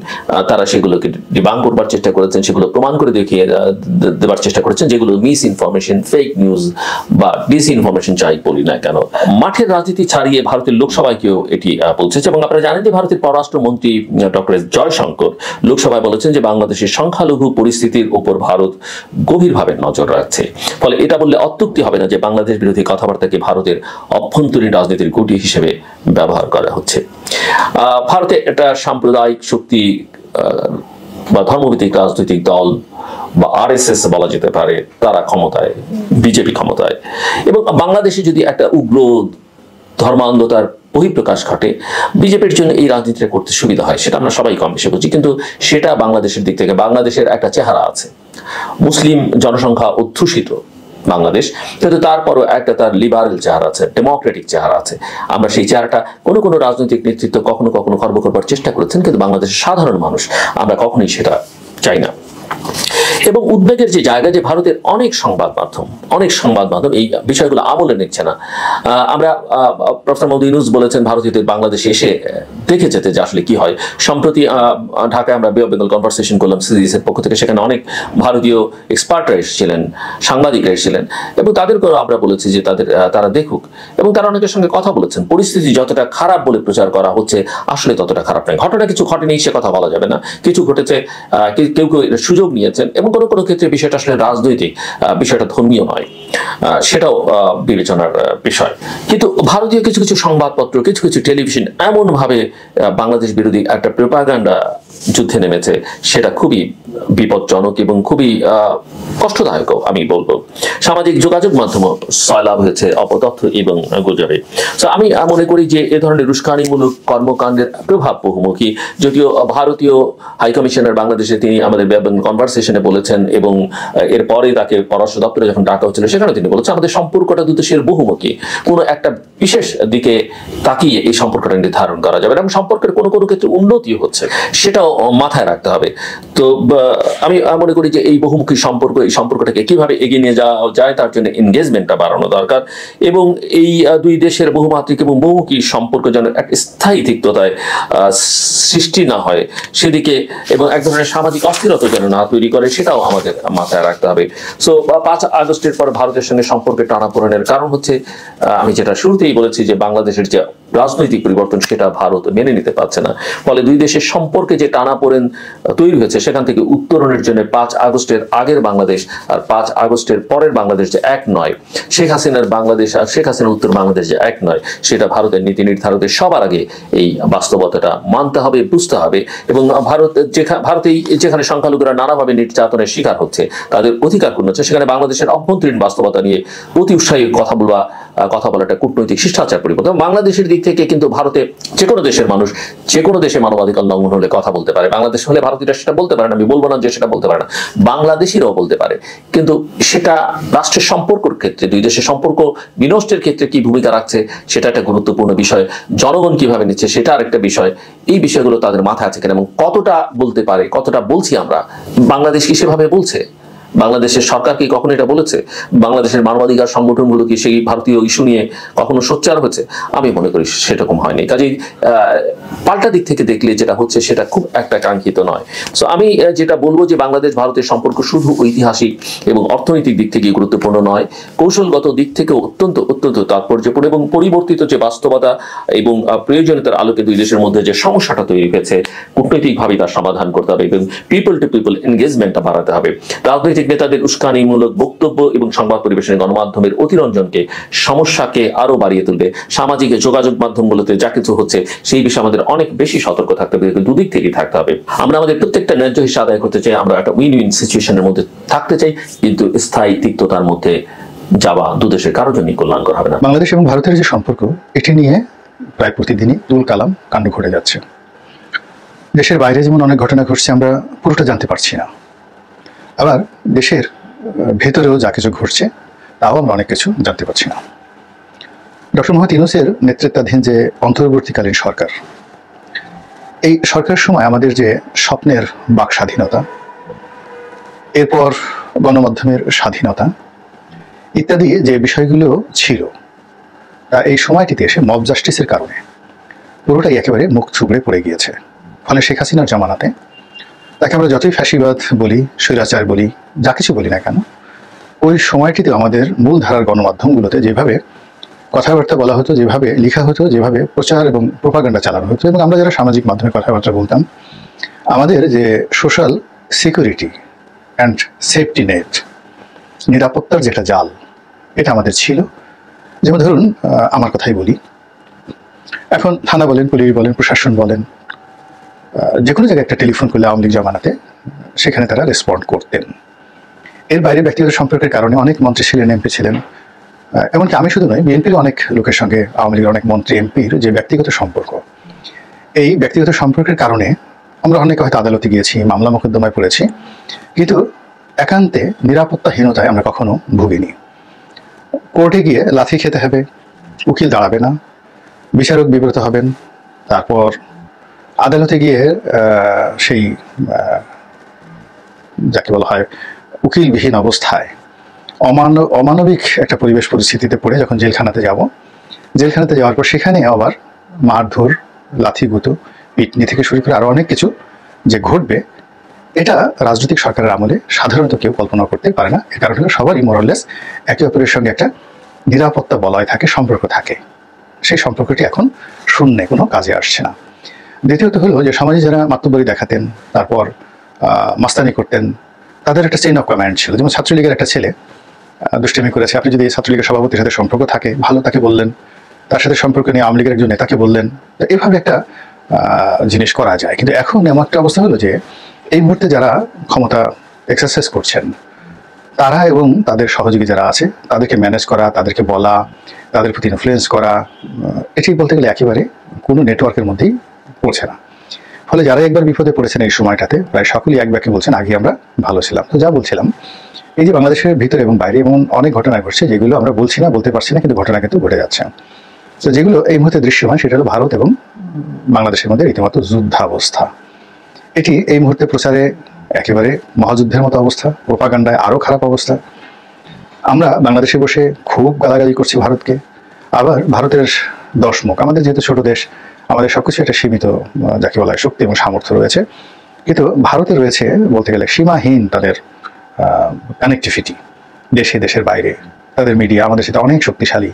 তারা সেগুলোকে ডিবাঙ্ক করবার চেষ্টা করেছেন, সেগুলো প্রমাণ করে দেখিয়ে দেওয়ার চেষ্টা করেছেন, যেগুলো মিস ইনফরমেশন, ফেক নিউজ বা ডিসইনফরমেশন চাই বলি না কেন। মাঠের রাজনীতি ছাড়িয়ে ভারতের লোকসভাকেও এটি পৌঁছেছে এবং আপনারা জানেন যে ভারতের পররাষ্ট্রমন্ত্রী ডক্টর এস জয়শঙ্কর লোকসভায় বলেছেন যে বাংলাদেশের সংখ্যালঘু পরিস্থিতির উপর ভারত গভীরভাবে নজর রাখছে। ফলে এটা বললে অত্যুক্তি হবে না যে বাংলাদেশ বিরোধী কথাবার্তাকে ভারতের অভ্যন্তরীণ রাজনীতির গুটি হিসেবে ব্যবহার করা হচ্ছে। ভারতে এটা সাম্প্রদায়িক শক্তি বা ধর্মভিত্তিক রাজনৈতিক দল বা আরএসএস বলা যেতে পারে, তারা ক্ষমতায়, বিজেপি ক্ষমতায়। এবং বাংলাদেশে যদি একটা উগ্র ধর্মান্ধতার বহিঃপ্রকাশ ঘটে, বিজেপির জন্য এই রাজনীতিটা করতে সুবিধা হয়, সেটা আমরা সবাই কম বেশি বুঝি। কিন্তু সেটা বাংলাদেশের দিক থেকে, বাংলাদেশের একটা চেহারা আছে, মুসলিম জনসংখ্যা অধ্যুষিত বাংলাদেশ, কিন্তু তারপরও একটা তার লিবারেল চেহারা আছে, ডেমোক্রেটিক চেহারা আছে। আমরা সেই চেহারাটা কোনো রাজনৈতিক নেতৃত্ব কখনো কখনো খর্ব করবার চেষ্টা করেছেন, কিন্তু বাংলাদেশের সাধারণ মানুষ আমরা কখনোই সেটা চাই না। এবং উদ্বেগের যে জায়গা, যে ভারতের অনেক সংবাদ মাধ্যম এই বিষয়গুলো আমলে নিচ্ছে না। আমরা প্রফেসর মোহাম্মদ ইউনূস বলেছেন ভারতীয়দের বাংলাদেশে এসে দেখে যেতে যে আসলে কি হয়। সম্প্রতি ঢাকায় আমরা বে অফ বেঙ্গল কনভারসেশন করলাম সিজিএসের পক্ষ থেকে, সেখানে অনেক ভারতীয় এক্সপার্টরা এসেছিলেন, সাংবাদিকরা এসেছিলেন এবং তাদেরকেও আমরা বলেছি যে তারা দেখুক, এবং তারা অনেকের সঙ্গে কথা বলেছেন। পরিস্থিতি যতটা খারাপ বলে প্রচার করা হচ্ছে আসলে ততটা খারাপ নয়। ঘটনা কিছু ঘটেনি সে কথা বলা যাবে না, কিছু ঘটেছে, কেউ সুযোগ নিয়েছেন এবং কোনো ক্ষেত্রে বিষয়টা আসলে রাজনৈতিক, বিষয়টা ধর্মীয় নয়, সেটাও বিবেচনার বিষয়। কিন্তু ভারতীয় কিছু সংবাদপত্র, কিছু টেলিভিশন এমন ভাবে বাংলাদেশ বিরোধী একটা প্রোপাগান্ডা যুদ্ধে নেমেছে, সেটা খুবই বিপজ্জনক এবং খুবই কষ্টদায়ক আমি বলবো। সামাজিক যোগাযোগ মাধ্যম সয়লাভ হয়েছে অপতথ্য এবং গুজবে। আমি মনে করি যে এ ধরনের উস্কানিমূলক কর্মকাণ্ডের প্রভাব বহুমুখী। যদিও ভারতীয় হাইকমিশনার বাংলাদেশে তিনি আমাদের কনভারসেশনে বলেছেন এবং এরপরে তাকে পররাষ্ট্র দপ্তরে যখন ডাকা হচ্ছিল সেখানে তিনি বলেছেন আমাদের সম্পর্কটা দুই দেশের বহুমুখী, কোনো একটা বিশেষ দিকে তাকিয়ে এই সম্পর্কটা নির্ধারণ করা যাবে এবং সম্পর্কের কোনো ক্ষেত্রে উন্নতি হচ্ছে সেটাও মাথায় রাখতে হবে। তো আমি মনে করি যে এই বহুমুখী সম্পর্ক, এই সম্পর্কটাকে কিভাবে এগিয়ে নিয়ে যাওয়া যায় তার জন্য এনগেজমেন্টটা বাড়ানো দরকার এবং এই দুই দেশের বহুমাত্রিক এবং বহুমুখী সম্পর্ক যেন এক স্থায়ী তিক্ততায় সৃষ্টি না হয় সেদিকে, এবং এক ধরনের সামাজিক অস্থিরতা যেন না তৈরি করে সেটাও আমাদের মাথায় রাখতে হবে। সো 5 আগস্টের পর ভারতের সঙ্গে সম্পর্কে টানাপোড়েনের কারণ হচ্ছে আমি যেটা শুরুতেই বলেছি যে বাংলাদেশের যে রাজনৈতিক পরিবর্তন সেটা ভারত মেনে নিতে পারছে না। ফলে দুই দেশের সম্পর্কে যে টানাপোড়েন তৈরি হয়েছে সেখান থেকে উত্তরণের জন্য 5 আগস্টের আগের বাংলাদেশ আর 5 আগস্টের পরের বাংলাদেশ যে এক নয়, শেখ হাসিনার বাংলাদেশ আর শেখ হাসিনার উত্তর বাংলাদেশ যে এক নয়, সেটা ভারতের নীতি নির্ধারকদের সবার আগে এই বাস্তবতাটা মানতে হবে, বুঝতে হবে। এবং ভারতেই যেখানে সংখ্যালঘুরা নানাভাবে নির্যাতনের শিকার হচ্ছে, তাদের অধিকার ক্ষুণ্ণ হচ্ছে, সেখানে বাংলাদেশের অভ্যন্তরীণ বাস্তবতা নিয়ে অতি উৎসাহী কথা বলাটা কূটনৈতিক শিষ্টাচার পরিবর্তন। বাংলাদেশের দিক থেকে কিন্তু ভারতে যে কোনো দেশের মানুষ যে কোনো দেশে মানবাধিকার লঙ্ঘন হলে কথা বলতে পারে, বাংলাদেশ হলে ভারতীয়রা সেটা বলতে পারে না, আমি বলবো না যে সেটা বলতে পারে না, বাংলাদেশিরাও বলতে পারে। কিন্তু সেটা রাষ্ট্রের সম্পর্কের ক্ষেত্রে, দুই দেশের সম্পর্ক বিনষ্টের ক্ষেত্রে কি ভূমিকা রাখছে সেটা একটা গুরুত্বপূর্ণ বিষয়। জনগণ কিভাবে নিচ্ছে সেটা আরেকটা বিষয়। এই বিষয়গুলো তাদের মাথায় আছে কিনা এবং কতটা বলতে পারে, কতটা বলছি আমরা, বাংলাদেশ কি সেভাবে বলছে, বাংলাদেশের সরকার কি কখনো এটা বলেছে? বাংলাদেশের মানবাধিকার সংগঠনগুলো কি সেই ভারতীয় ইস্যু নিয়ে কখনো সোচ্চার হয়েছে? আমি মনে করি সেরকম হয়নি। কাজেই পাল্টা দিক থেকে দেখলে যেটা হচ্ছে সেটা খুব একটা কাঙ্ক্ষিত নয়। সো আমি যেটা বলবো যে বাংলাদেশ ভারতের সম্পর্ক শুধু ঐতিহাসিক এবং অর্থনৈতিক দিক থেকে গুরুত্বপূর্ণ নয়, কৌশলগত দিক থেকে অত্যন্ত তাৎপর্যপূর্ণ এবং পরিবর্তিত যে বাস্তবতা এবং প্রয়োজনীয়তার আলোকে দুই দেশের মধ্যে যে সমস্যাটা তৈরি হয়েছে কূটনৈতিকভাবে তার সমাধান করতে হবে এবং পিপল টু পিপল এনগেজমেন্টটা বাড়াতে হবে। রাজনৈতিক নেতাদের উস্কানিমূলক বক্তব্য এবং সংবাদ পরিবেশনের গণমাধ্যমের অতিরঞ্জনকে সমস্যাকে আরো বাড়িয়ে তুলবে। সামাজিক যোগাযোগ মাধ্যমগুলোতে যা কিছু হচ্ছে সেই বিষয়ে আমাদের অনেক বেশি সতর্ক থাকতে হবে, দুদিক থেকেই থাকতে হবে। আমরা আমাদের প্রত্যেকটা ন্যায্য হিসেবে আদায় করতে চাই, আমরা একটা উইন উইন সিচুয়েশনের মধ্যে থাকতে চাই, কিন্তু স্থায়ী তিক্ততার মধ্যে যাওয়া দুদেশের কারোর জন্যই কল্যাণকর হবে না। বাংলাদেশ এবং ভারতের যে সম্পর্ক, এটি নিয়ে প্রায় প্রতিদিনই তুল কালাম কাণ্ড ঘটে যাচ্ছে। দেশের বাইরে যেমন অনেক ঘটনা ঘটছে, আমরা পুরোটা জানতে পারছি না, আবার দেশের ভেতরেও যা কিছু ঘটছে তাও আমরা অনেক কিছু জানতে পারছি না। ডক্টর মোহাম্মদ ইউনূসের নেতৃত্বাধীন যে অন্তর্বর্তীকালীন সরকার, এই সরকারের সময় আমাদের যে স্বপ্নের বাক স্বাধীনতা, এরপর গণমাধ্যমের স্বাধীনতা ইত্যাদি যে বিষয়গুলো ছিল, তা এই সময়টিতে এসে মব জাস্টিসের কারণে পুরোটাই একেবারে মুখ থুবড়ে পড়ে গিয়েছে। ফলে শেখ হাসিনার জামানাতে তাকে আমরা যতই ফ্যাসিবাদ বলি, স্বৈরাচার বলি, যা কিছু বলি না কেন, ওই সময়টিতে আমাদের মূলধারার গণমাধ্যমগুলোতে যেভাবে কথাবার্তা বলা হতো, যেভাবে লেখা হতো, যেভাবে প্রচার এবং প্রোপাগান্ডা চালানো হতো, এবং আমরা যারা সামাজিক মাধ্যমে কথাবার্তা বলতাম, আমাদের যে social security and safety net, নিরাপত্তার যেটা জাল, এটা আমাদের ছিল। যেমন ধরুন, আমার কথাই বলি, এখন থানা বলেন, পুলিশ বলেন, প্রশাসন বলেন, যে কোনো জায়গায় একটা টেলিফোন করলে আওয়ামী লীগ জামানাতে সেখানে তারা রেসপন্ড করতেন। এর বাইরে ব্যক্তিগত সম্পর্কের কারণে অনেক মন্ত্রী ছিলেন, এমপি ছিলেন, এমনকি আমি শুধু নয়, বিএনপির অনেক লোকের সঙ্গে আওয়ামী লীগের অনেক মন্ত্রী এমপির যে ব্যক্তিগত সম্পর্ক, এই ব্যক্তিগত সম্পর্কের কারণে আমরা অনেকে হয়তো আদালতে গিয়েছি, মামলা মোকদ্দমায় পড়েছি, কিন্তু একান্তে নিরাপত্তাহীনতায় আমরা কখনো ভুগিনি। কোর্টে গিয়ে লাথি খেতে হবে, উকিল দাঁড়াবে না, বিচারক বিব্রত হবেন, তারপর আদালতে গিয়ে সেই যাকে বলা হয় উকিলবিহীন অবস্থায় অমানবিক একটা পরিবেশ পরিস্থিতিতে পড়ে যখন জেলখানাতে যাওয়ার পর সেখানে আবার মারধর, লাথিগুতো, পিটনি থেকে শুরু করে আরো অনেক কিছু যে ঘটবে, এটা রাজনৈতিক সরকারের আমলে সাধারণত কেউ কল্পনা করতে পারে না। এর কারণ হলো সবারই মোরাললেস একে অপরের সঙ্গে একটা নিরাপত্তা বলয় থাকে, সম্পর্ক থাকে। সেই সম্পর্কটি এখন শূন্যে, কোনো কাজে আসছে না। দ্বিতীয়ত হলো যে সমাজে যারা মাতব্বরি দেখাতেন, তারপর মাস্তানি করতেন, তাদের একটা চেইন অফ কমান্ড ছিল। যেমন ছাত্রলীগের একটা ছেলে দুষ্টামি করেছে, আপনি যদি ছাত্রলীগের সভাপতির সাথে সম্পর্ক থাকে, ভালো তাকে বললেন, তার সাথে সম্পর্ক নিয়ে আওয়ামী লীগের একজন নেতাকে বললেন, তো এভাবে একটা জিনিস করা যায়। কিন্তু এখন এমন একটা অবস্থা হলো যে এই মুহূর্তে যারা ক্ষমতা এক্সারসাইজ করছেন, তারা এবং তাদের সহযোগী যারা আছে, তাদেরকে ম্যানেজ করা, তাদেরকে বলা, তাদের প্রতি ইনফ্লুয়েন্স করা, এটি বলতে গেলে একেবারে কোনো নেটওয়ার্কের মধ্যেই পড়ছে না। ফলে যারা একবার বিপদে পড়েছেন এই সময়টাতে, প্রায় সকলেই এক বাক্যে বলছেন আগে আমরা ভালো ছিলাম। তো যা বলছিলাম, এই যে বাংলাদেশের ভিতরে এবং বাইরে এমন অনেক ঘটনা ঘটছে যেগুলো আমরা বলছি না, বলতে পারছি না, কিন্তু ঘটনা কিন্তু ঘটে যাচ্ছে। তো যেগুলো এই মুহূর্তে দৃশ্যমান, সেটা হলো ভারত এবং বাংলাদেশের মধ্যে রীতিমতো যুদ্ধাবস্থা। এটি এই মুহূর্তে প্রচারে একেবারে মহাযুদ্ধের মতো অবস্থা, প্রোপাগান্ডায় আরও খারাপ অবস্থা। আমরা বাংলাদেশে বসে খুব গালাগালি করছি ভারতকে, আবার ভারতের দশমুখ। আমাদের যেহেতু ছোট দেশ, আমাদের সবকিছু একটা সীমিত যাকে বলা হয় শক্তি এবং সামর্থ্য রয়েছে, কিন্তু ভারতে রয়েছে বলতে গেলে সীমাহীন তাদের কানেক্টিভিটি, দেশে দেশের বাইরে। তাদের মিডিয়া আমাদের সাথে অনেক শক্তিশালী,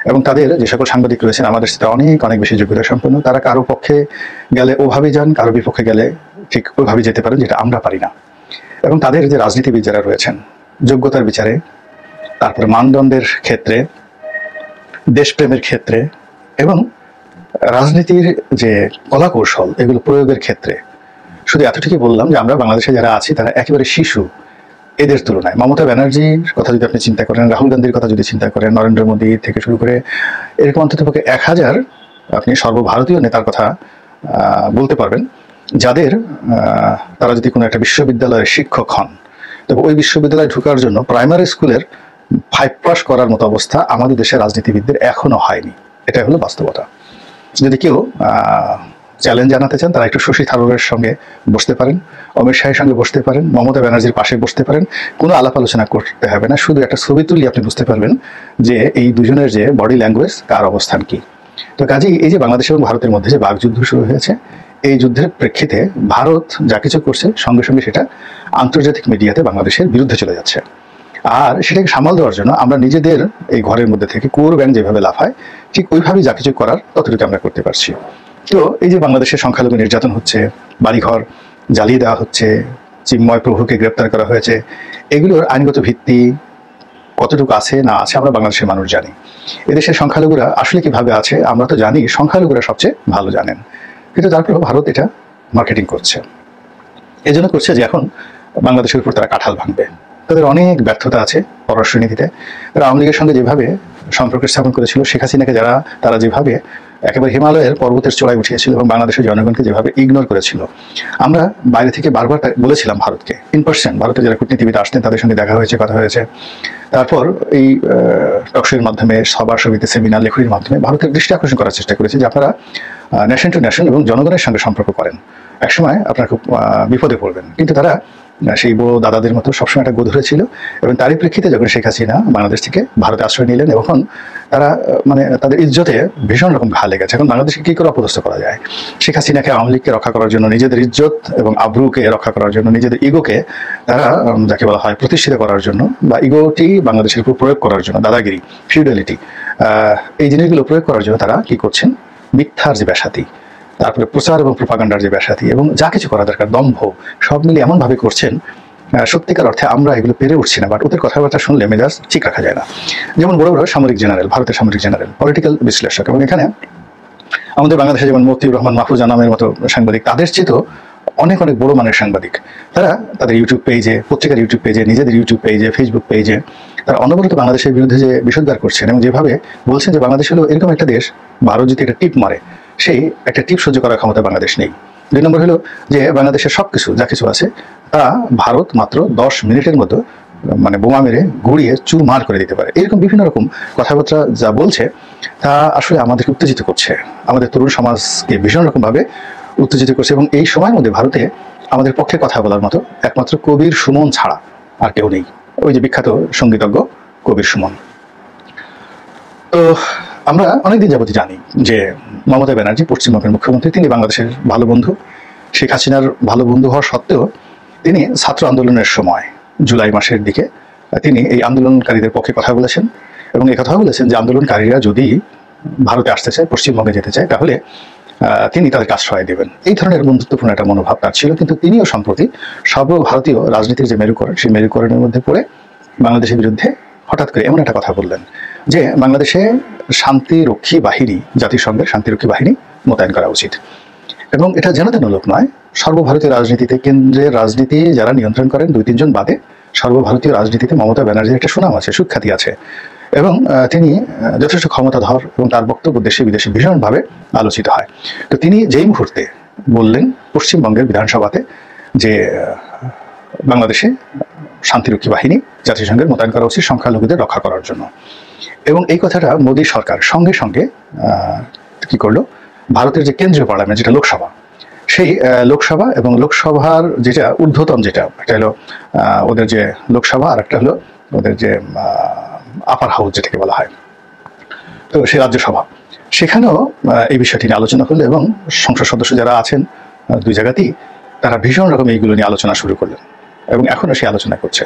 এবং তাদের যে সকল সাংবাদিক রয়েছেন আমাদের সাথে অনেক অনেক বেশি যোগ্যতা সম্পন্ন। তারা কারো পক্ষে গেলে ওভাবে যান, কারো বিপক্ষে গেলে ঠিক ওইভাবে যেতে পারেন, যেটা আমরা পারি না। এবং তাদের যে রাজনীতিবিদ যারা রয়েছেন, যোগ্যতার বিচারে, তারপরে মানদণ্ডের ক্ষেত্রে, দেশপ্রেমের ক্ষেত্রে এবং রাজনীতির যে কলা কৌশল, এগুলো প্রয়োগের ক্ষেত্রে শুধু এতটুকুই বললাম যে আমরা বাংলাদেশে যারা আছি তারা একেবারে শিশু এদের তুলনায়। মমতা ব্যানার্জির কথা যদি আপনি চিন্তা করেন, রাহুল গান্ধীর কথা যদি চিন্তা করেন, নরেন্দ্র মোদী থেকে শুরু করে এরকম অন্ততপক্ষে 1000 আপনি সর্বভারতীয় নেতার কথা বলতে পারবেন, যাদের তারা যদি কোনো একটা বিশ্ববিদ্যালয়ের শিক্ষক হন, তবে ওই বিশ্ববিদ্যালয়ে ঢোকার জন্য প্রাইমারি স্কুলের 5 পাস করার মতো অবস্থা আমাদের দেশের রাজনীতিবিদদের এখনো হয়নি। এটা হলো বাস্তবতা। যদি কেউ চ্যালেঞ্জ জানাতে চান তারা একটু শশী থারুরের সঙ্গে বসতে পারেন, অমিত শাহের সঙ্গে বসতে পারেন, মমতা ব্যানার্জির পাশে বসতে পারেন, কোনো আলাপ আলোচনা করতে হবে না, শুধু একটা ছবি তুললে আপনি বুঝতে পারবেন যে এই দুজনের যে বডি ল্যাঙ্গুয়েজ কার অবস্থান কি। তো কাজেই এই যে বাংলাদেশ এবং ভারতের মধ্যে যে বাকযুদ্ধ শুরু হয়েছে, এই যুদ্ধের প্রেক্ষিতে ভারত যা কিছু করছে সঙ্গে সঙ্গে সেটা আন্তর্জাতিক মিডিয়াতে বাংলাদেশের বিরুদ্ধে চলে যাচ্ছে। আর সেটাকে সামাল দেওয়ার জন্য আমরা নিজেদের এই ঘরের মধ্যে থেকে কুয়োর ব্যাঙ যেভাবে লাফায়, ঠিক ওইভাবেই যা কিছু করার ততটুকু আমরা করতে পারছি। তো এই যে বাংলাদেশের সংখ্যালঘু নির্যাতন হচ্ছে, বাড়িঘর জ্বালিয়ে দেওয়া হচ্ছে, চিন্ময় প্রভুকে গ্রেপ্তার করা হয়েছে, এগুলোর আইনগত ভিত্তি কতটুকু আছে না আছে আমরা বাংলাদেশের মানুষ জানি। এদেশের সংখ্যালঘুরা আসলে কিভাবে আছে আমরা তো জানি, সংখ্যালঘুরা সবচেয়ে ভালো জানেন। কিন্তু তারপরেও ভারত এটা মার্কেটিং করছে, এই জন্য করছে যে এখন বাংলাদেশের উপর তারা কাঁঠাল ভাঙবে। তাদের অনেক ব্যর্থতা আছে পররাষ্ট্রনীতিতে। তারা আওয়ামী লীগের সঙ্গে যেভাবে সম্পর্ক স্থাপন করেছিল, শেখ হাসিনাকে তারা যেভাবে একেবারে হিমালয়ের পর্বতের চূড়ায় উঠিয়েছিল এবং বাংলাদেশের জনগণকে যেভাবে ইগনোর করেছিল, আমরা বাইরে থেকে বারবার বলেছিলাম ভারতকে, ইনপার্সন ভারতের যারা কূটনীতিবিদ আসতেন তাদের সঙ্গে দেখা হয়েছে, কথা হয়েছে। তারপর এই টকশোর মাধ্যমে, সভা সমিতি, সেমিনার, লেখনীর মাধ্যমে ভারতের দৃষ্টি আকর্ষণ করার চেষ্টা করেছে যে আপনারা নেশন টু নেশন এবং জনগণের সঙ্গে সম্পর্ক করেন, একসময় আপনারা খুব বিপদে পড়বেন। কিন্তু তারা সেই বড় দাদাদের মতো সবসময় একটা গোধরে ছিল এবং তারই প্রেক্ষিতে যখন শেখ হাসিনা বাংলাদেশ থেকে ভারতে আশ্রয় নিলেন, এখন তারা মানে তাদের ইজ্জতে ভীষণ রকম ঘা লেগেছে। এখন বাংলাদেশকে কী করে অপদস্থ করা যায়? শেখ হাসিনাকে, আওয়ামী লীগকে রক্ষা করার জন্য, নিজেদের ইজ্জত এবং আব্রুকে রক্ষা করার জন্য, নিজেদের ইগোকে তারা যাকে বলা হয় প্রতিষ্ঠিত করার জন্য বা ইগোটি বাংলাদেশের উপর প্রয়োগ করার জন্য, দাদাগিরি, ফিউডালিটি, এই জিনিসগুলো প্রয়োগ করার জন্য তারা কি করছেন? মিথ্যার যে ব্যাসাতি, তারপরে প্রচার এবং প্রোপাগান্ডার যে ব্যাসাতি এবং যা কিছু করা দরকার দম্ভ, সব মিলিয়ে এমনভাবে করছেন সত্যিকার অর্থে আমরা এগুলো পেরে উঠছি না। বাট ওদের কথাবার্তা শুনলে মেজাজ ঠিক রাখা যায় না। যেমন বড় বড় সামরিক জেনারেল, ভারতের সামরিক জেনারেল, পলিটিক্যাল বিশ্লেষক, এবং এখানে আমাদের বাংলাদেশে যেমন মতিউর রহমান মাহফুজা নামের মতো সাংবাদিক, তাদের চেয়েও অনেক অনেক বড় মানের সাংবাদিক, তারা তাদের ইউটিউব পেজে, পত্রিকার ইউটিউব পেজে, নিজেদের ইউটিউব পেজে, ফেসবুক পেজে তারা অনবরত বাংলাদেশের বিরুদ্ধে যে বিষোদ্গার করছেন এবং যেভাবে বলছেন যে বাংলাদেশ হলো এরকম একটা দেশ, ভারত যদি একটা টিপ মারে সেই একটা টিপ সহ্য করার ক্ষমতা বাংলাদেশ নেই। 2 নম্বর হলো যে বাংলাদেশের সবকিছু যা কিছু আছে তা ভারত মাত্র 10 মিনিটের মতো মানে বোমা মেরে গুড়িয়ে চুরমার করে দিতে পারে। এরকম বিভিন্ন রকম কথাবার্তা যা বলছে তা আসলে আমাদেরকে উত্তেজিত করছে, আমাদের তরুণ সমাজকে ভীষণ রকমভাবে উত্তেজিত করছে। এবং এই সময়ের মধ্যে ভারতে আমাদের পক্ষে কথা বলার মতো একমাত্র কবির সুমন ছাড়া আর কেউ নেই, ওই যে বিখ্যাত সঙ্গীতজ্ঞ কবির সুমন। তো আমরা অনেকদিন যাবতই জানি যে মমতা ব্যানার্জি পশ্চিমবঙ্গের মুখ্যমন্ত্রী, তিনি বাংলাদেশের ভালো বন্ধু। শেখ হাসিনার ভালো বন্ধু হওয়া সত্ত্বেও তিনি ছাত্র আন্দোলনের সময় জুলাই মাসের দিকে তিনি এই আন্দোলনকারীদের পক্ষে কথা বলেছেন এবং এই কথা বলেছেন যে আন্দোলনকারীরা যদি ভারতে আসতে চায়, পশ্চিমবঙ্গে যেতে চায়, তাহলে তিনি তাদেরকে আশ্রয় দেবেন। এই ধরনের বন্ধুত্বপূর্ণ একটা মনোভাব তার ছিল। কিন্তু তিনিও সম্প্রতি সর্বভারতীয় রাজনীতির যে মেরুকরণ, সেই মেরুকরণের মধ্যে পড়ে বাংলাদেশের বিরুদ্ধে হঠাৎ করে এমন একটা কথা বললেন যে বাংলাদেশে শান্তিরক্ষী বাহিনী, জাতিসংঘের শান্তিরক্ষী বাহিনী মোতায়েন করা উচিত। এবং এটা যেন তেন লোক নয়, সর্বভারতীয় রাজনীতিতে, কেন্দ্রের রাজনীতি যারা নিয়ন্ত্রণ করেন 2-3 জন বাদে সর্বভারতীয় রাজনীতিতে মমতা ব্যানার্জির একটা সুনাম আছে, সুখ্যাতি আছে এবং তিনি যথেষ্ট ক্ষমতাধর এবং তার বক্তব্য দেশে বিদেশে ভীষণভাবে আলোচিত হয়। তো তিনি যেই মুহূর্তে বললেন পশ্চিমবঙ্গের বিধানসভাতে যে বাংলাদেশে শান্তিরক্ষী বাহিনী জাতিসংঘের মোতায়েন করা উচিত সংখ্যালঘুদের রক্ষা করার জন্য, এবং এই কথাটা মোদী সরকার সঙ্গে সঙ্গে কি করলো, ভারতের যে কেন্দ্রীয় পার্লামেন্ট যেটা লোকসভা, সেই লোকসভা এবং লোকসভার যেটা ঊর্ধ্বতন যেটা একটা হলো ওদের যে লোকসভা আর একটা হলো ওদের যে আপার হাউস যেটাকে বলা হয়, তো সেই রাজ্যসভা, সেখানেও এই বিষয়টি নিয়ে আলোচনা করলো এবং সংসদ সদস্য যারা আছেন 2 জায়গাতেই তারা ভীষণ রকম এইগুলো নিয়ে আলোচনা শুরু করলেন এবং এখনও সেই আলোচনা করছে।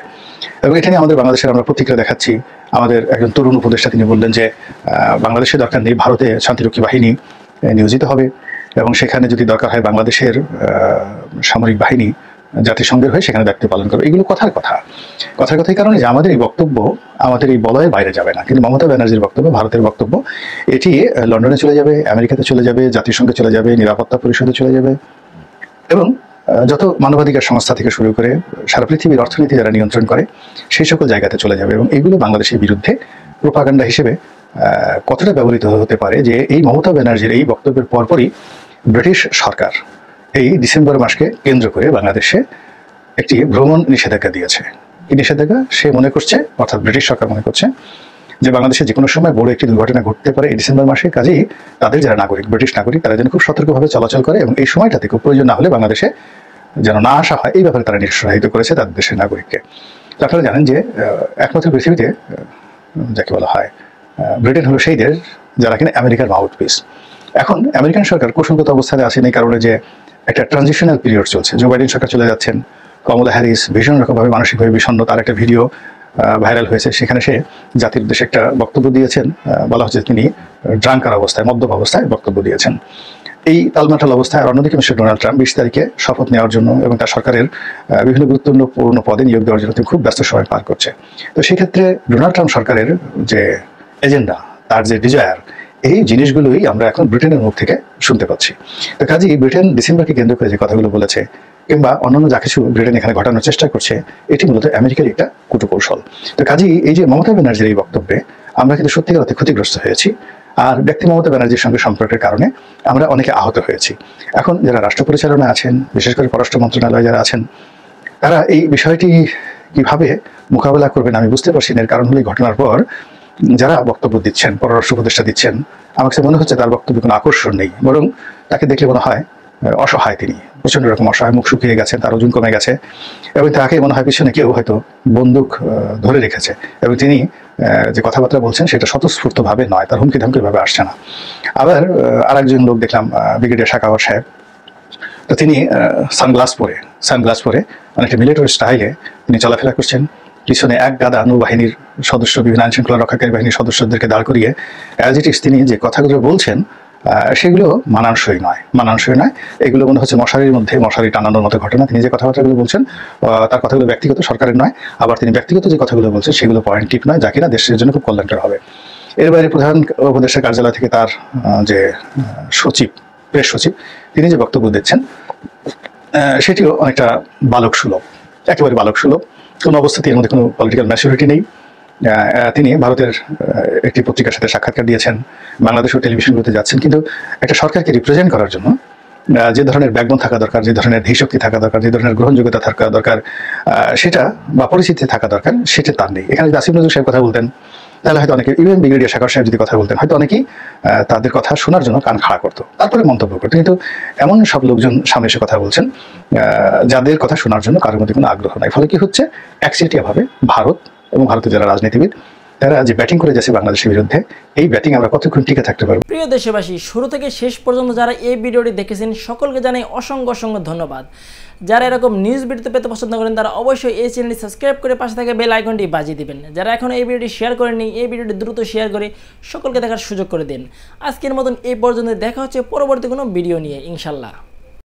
এবং এটা নিয়ে আমাদের বাংলাদেশের আমরা প্রতিক্রিয়া দেখাচ্ছি। আমাদের একজন তরুণ উপদেষ্টা তিনি বললেন যে বাংলাদেশে দরকার নেই, ভারতে শান্তিরক্ষী বাহিনী নিয়োজিত হবে এবং সেখানে যদি দরকার হয় বাংলাদেশের সামরিক বাহিনী জাতিসংঘের হয়ে সেখানে দায়িত্ব পালন করবে। এগুলো কথার কথাই কারণে যে আমাদের এই বক্তব্য আমাদের এই বলয়ের বাইরে যাবে না, কিন্তু মমতা ব্যানার্জির বক্তব্য, ভারতের বক্তব্য, এটি লন্ডনে চলে যাবে, আমেরিকাতে চলে যাবে, জাতিসংঘে চলে যাবে, নিরাপত্তা পরিষদে চলে যাবে এবং যত মানবাধিকার সংস্থা থেকে শুরু করে সারা পৃথিবীর অর্থনীতি যারা নিয়ন্ত্রণ করে সেই সকল জায়গাতে চলে যাবে। এবং এইগুলো বাংলাদেশের বিরুদ্ধে প্রোপাগান্ডা হিসেবে কতটা ব্যবহৃত হতে পারে যে এই মমতা ব্যানার্জির এই বক্তব্যের পরপরই ব্রিটিশ সরকার এই ডিসেম্বর মাসকে কেন্দ্র করে বাংলাদেশে একটি ভ্রমণ নিষেধাজ্ঞা দিয়েছে। এই নিষেধাজ্ঞা সে মনে করছে, অর্থাৎ ব্রিটিশ সরকার মনে করছে যে বাংলাদেশে যে কোনো সময় বড় একটি দুর্ঘটনা ঘটতে পারে এই ডিসেম্বর মাসে। কাজেই তাদের যারা নাগরিক, ব্রিটিশ নাগরিক, তারা যেন খুব সতর্কভাবে চলাচল করে এবং এই সময়টাতে খুব প্রয়োজন না হলে বাংলাদেশে যেন না আসা হয়, এই ব্যাপারে তারা নিরুৎসাহিত করেছে তাদের দেশের নাগরিককে। তো আপনারা জানেন যে একমাত্র পৃথিবীতে যাকে বলা হয় ব্রিটেন হলো সেই দেশ যারা কিনা আমেরিকার মাউথপিস। এখন আমেরিকান সরকার কৌশলগত অবস্থানে আসেন এই কারণে যে একটা ট্রানজিশনাল পিরিয়ড চলছে। জো বাইডেন সরকার চলে যাচ্ছেন, কমলা হ্যারিস ভীষণ রকমভাবে মানসিকভাবে বিষণ্ণ, তার একটা ভিডিও ভাইরাল হয়েছে, সেখানে সে জাতির উদ্দেশ্যে একটা বক্তব্য দিয়েছেন। বলা হচ্ছে তিনি ড্রাঙ্কার অবস্থায়, মদ্যপ অবস্থায় বক্তব্য দিয়েছেন। এই তালমাটাল অবস্থায় আর অন্যদিকে মিস্টার ডোনাল্ড ট্রাম্প 20 তারিখে শপথ নেওয়ার জন্য এবং তার সরকারের বিভিন্ন গুরুত্বপূর্ণ পদে নিয়োগ দেওয়ার জন্য তিনি খুব ব্যস্ত সময় পার করছে। তো সেই ক্ষেত্রে ডোনাল্ড ট্রাম্প সরকারের যে এজেন্ডা, তার যে ডিজায়ার, এই জিনিসগুলোই আমরা এখন ব্রিটেনের মুখ থেকে শুনতে পাচ্ছি। তো কাজেই ব্রিটেন ডিসেম্বরকে কেন্দ্র করে যে কথাগুলো বলেছে কিংবা অন্যান্য যা কিছু ব্রিটেন এখানে ঘটানোর চেষ্টা করছে, এটি মূলত আমেরিকার একটা কূটকৌশল। তো কাজেই এই যে মমতা ব্যানার্জির এই বক্তব্যে আমরা কিন্তু সত্যিকার অর্থে ক্ষতিগ্রস্ত হয়েছি। আর ব্যক্তি মমতা ব্যানার্জির সঙ্গে সম্পর্কের কারণে আমরা অনেকে আহত হয়েছি। এখন যারা রাষ্ট্র পরিচালনা আছেন, বিশেষ করে পররাষ্ট্র মন্ত্রণালয়ে যারা আছেন, তারা এই বিষয়টি কিভাবে মোকাবেলা করবেন আমি বুঝতে পারছি না। এর কারণ হলো এই ঘটনার পর যারা বক্তব্য দিচ্ছেন, পররাষ্ট্র উপদেষ্টা দিচ্ছেন, আমার কাছে মনে হচ্ছে তার বক্তব্যে কোনো আকর্ষণ নেই, বরং তাকে দেখলে মনে হয় অসহায়। তিনি প্রচন্ড রকম অসহায়, মুখ শুকিয়ে গেছেন, তার ওজন কমে গেছে এবং তাকে মনে হয় পিছনে কেউ হয়তো বন্দুক ধরে রেখেছে এবং তিনি যে কথাবার্তা বলছেন সেটা স্বতঃস্ফূর্তভাবে নয়, তার হুমকি ধামকি ভাবে আসছে না। আবার আরেকজন লোক দেখলাম, ব্রিগেডিয়ার সাখাওয়াত সাহেব, তো তিনি সানগ্লাস পরে অনেকটা মিলিটারি স্টাইলে তিনি চলাফেরা করছেন। পিছনে এক গাদা নৌবাহিনীর সদস্য, বিভিন্ন আইন শৃঙ্খলা রক্ষাকারী বাহিনীর সদস্যদেরকে দাঁড় করিয়ে অ্যাজ ইট ইজ তিনি যে কথাগুলো বলছেন সেগুলো মানানসই নয়। এগুলো মনে হচ্ছে মশারির মধ্যে মশারি টানানোর মতো ঘটনা। তিনি যে কথাবার্তাগুলো বলছেন তার কথাগুলো ব্যক্তিগত, সরকারের নয়। আবার তিনি ব্যক্তিগত যে কথাগুলো বলছেন সেগুলো পয়েন্টিভ নয়, যা কিনা দেশের জন্য খুব কল্যাণকর হবে। এর বাইরে প্রধান উপদেষ্টার কার্যালয় থেকে তার যে সচিব, প্রেস সচিব, তিনি যে বক্তব্য দিচ্ছেন সেটিও অনেকটা বালক সুলভ, একেবারে বালক সুলভ। কোনো অবস্থাতেই এর মধ্যে কোনো পলিটিক্যাল ম্যাচুরিটি নেই। তিনি ভারতের একটি পত্রিকার সাথে সাক্ষাৎকার দিয়েছেন, বাংলাদেশের টেলিভিশনগুলোতে যাচ্ছেন, কিন্তু একটা সরকারকে রিপ্রেজেন্ট করার জন্য যে ধরনের ব্যাকবোন থাকা দরকার, যে ধরনের ধীশক্তি থাকা দরকার, যে ধরনের গ্রহণযোগ্যতা থাকা দরকার, সেটা বা পরিচিতি থাকা দরকার, সেটা তার নেই। এখানে যদি আসিফ নজরুল সাহেব কথা বলতেন তাহলে হয়তো অনেকে, ইভেন ব্রিগেডিয়ার সাখাওয়াত সাহেব যদি কথা বলতেন, হয়তো অনেকেই তাদের কথা শোনার জন্য কান খাড়া করতো, তারপরে মন্তব্য করতো। কিন্তু এমন সব লোকজন সামনে এসে কথা বলছেন যাদের কথা শোনার জন্য কারোর মধ্যে কোনো আগ্রহ নাই। ফলে কি হচ্ছে, একচেটিয়াভাবে ভারত এবং ভারতের যারা রাজনীতিবিদ তারা যে ব্যাটিং করে যাচ্ছে বাংলাদেশের বিরুদ্ধে, এই ব্যাটিং আমরা কতক্ষণ টিকে থাকতে পারবো? প্রিয় দেশবাসী, শুরু থেকে শেষ পর্যন্ত যারা এই ভিডিওটি দেখেছেন সকলকে জানাই অসংখ্য ধন্যবাদ। যারা এরকম নিউজ ভিডিওতে পেতে পছন্দ করেন তারা অবশ্যই এই চ্যানেলটি সাবস্ক্রাইব করে পাশে থাকা বেল আইকনটি বাজিয়ে দিবেন। যারা এখন এই ভিডিওটি শেয়ার করেননি, এই ভিডিওটি দ্রুত শেয়ার করে সকলকে দেখার সুযোগ করে দিন। আজকের মতন এই পর্যন্ত, দেখা হচ্ছে পরবর্তী কোনো ভিডিও নিয়ে ইনশাল্লাহ।